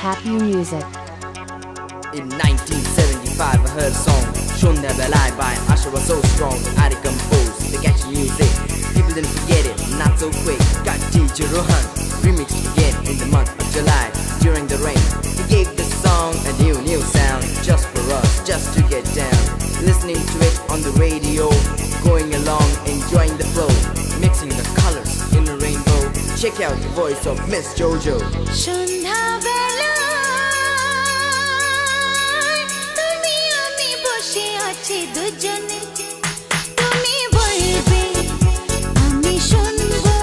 Happy music. In 1975 I heard a song Shonda Belai by Asha was so strong I composed the catchy music. People didn't forget it, not so quick. Got DJ Rohan remixed again in the month of July. During the rain, he gave the song a new sound just for us, just to get down. Listening to it on the radio, going along, enjoying the flow, mixing the colors in a rainbow. Check out the voice of Miss Jojo. দুজনে তুমি বলবে আমি শুনবো,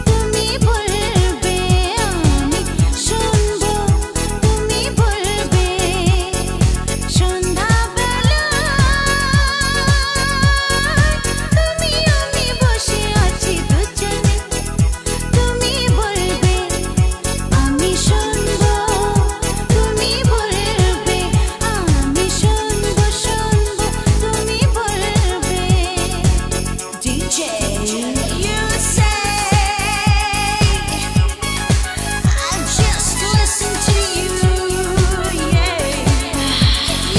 তুমি বলবে আমি শুনবো, তুমি বলবে সন্ধ্যাবেলা তুমি আমি বসে আছি দুজনে, তুমি বলবে আমি শুনবো, তুমি বলবে আমি শুনবো শুনবো তুমি বলবে। DJ you say I just listen to you, yeah.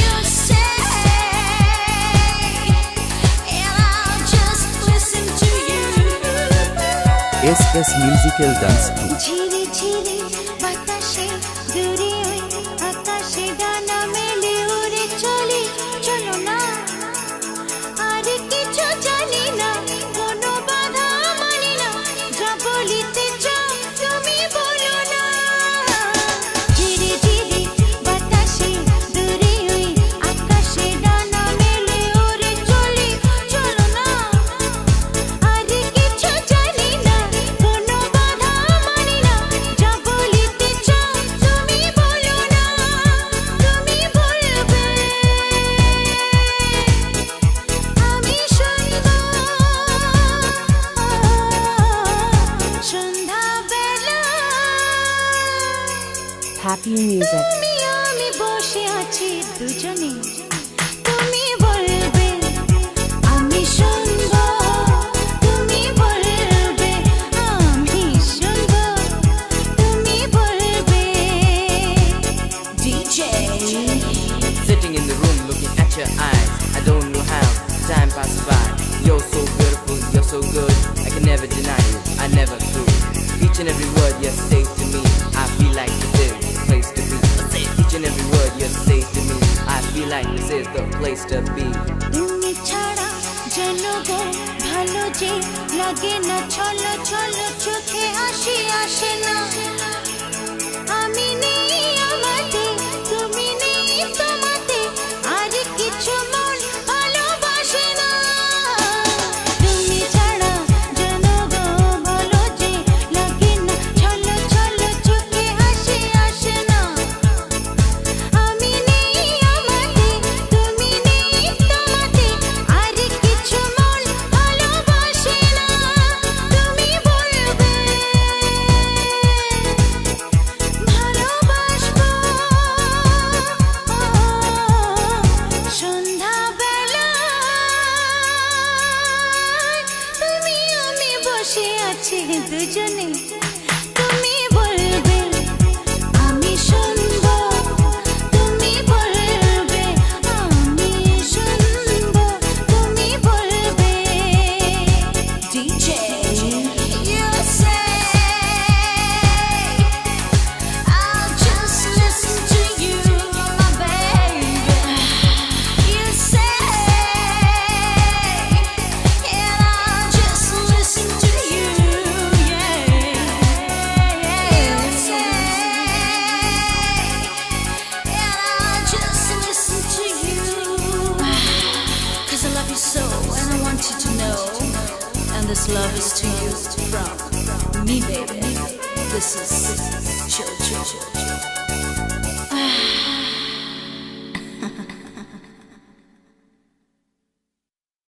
You say and I'll just listen to you. SS Musical Dance Group. ঝিরি ঝিরি বাতাসে দূরে ওই আকাশে ডানা মেলে উড়ে চলি, চলো না আর কিছু জানি না, কোনো বাধা মানি না, যা বলিতে চাও তুমি বলো না। ঝিরি ঝিরি বাতাসে দূরে ওই আকাশে ডানা মেলে উড়ে চলি, চলো না আর কিছু জানি না, কোনো বাধা মানি না, যা বলিতে চাও তুমি বলো না, তুমি বলবে আমি শুনবো। সন্ধ্যাবেলা Happy music. তুমি আমি বসে আছি দুজনে, তুমি বলবে আমি শুনবো, তুমি বলবে আমি শুনবো, তুমি বলবে। DJ Sitting in the room looking at your eyes, I don't know how time passes by. You're so beautiful, you're so good, I can never deny you, I never could. Each and every word you say to me, I feel like this is the place to be. I say each and every word you say to me, I feel like this is the place to be. তুমি ছাড়া যেন গো ভালো যে লাগে না, ছলো ছলো চোখে হাসি আসে না, আমি নেই আমাতে তুমি নেই তোমাতে, আর কিছু মন ভালোবাসে না। তুমি ছাড়া যেন গো ভালো যে লাগে না, ছলো ছলো চোখে হাসি আসে না, আমি নেই আমাতে তুমি নেই তোমাতে, আর কিছু মন ভালোবাসে না, তুমি বলবে ভালোবাসবো। সন্ধ্যাবেলা তুমি আমি বসে আছি দুজনে, তুমি বলবে আমি শুনবো, তুমি বলবে আমি শুনবো, তুমি বলবে। DJ you say I'll just listen to you, my baby. You say and I'll just listen to you, yeah. You say and I'll just listen to you, 'cause I love you so and I want you to know, and this love is to you from me, baby. This is Jojo.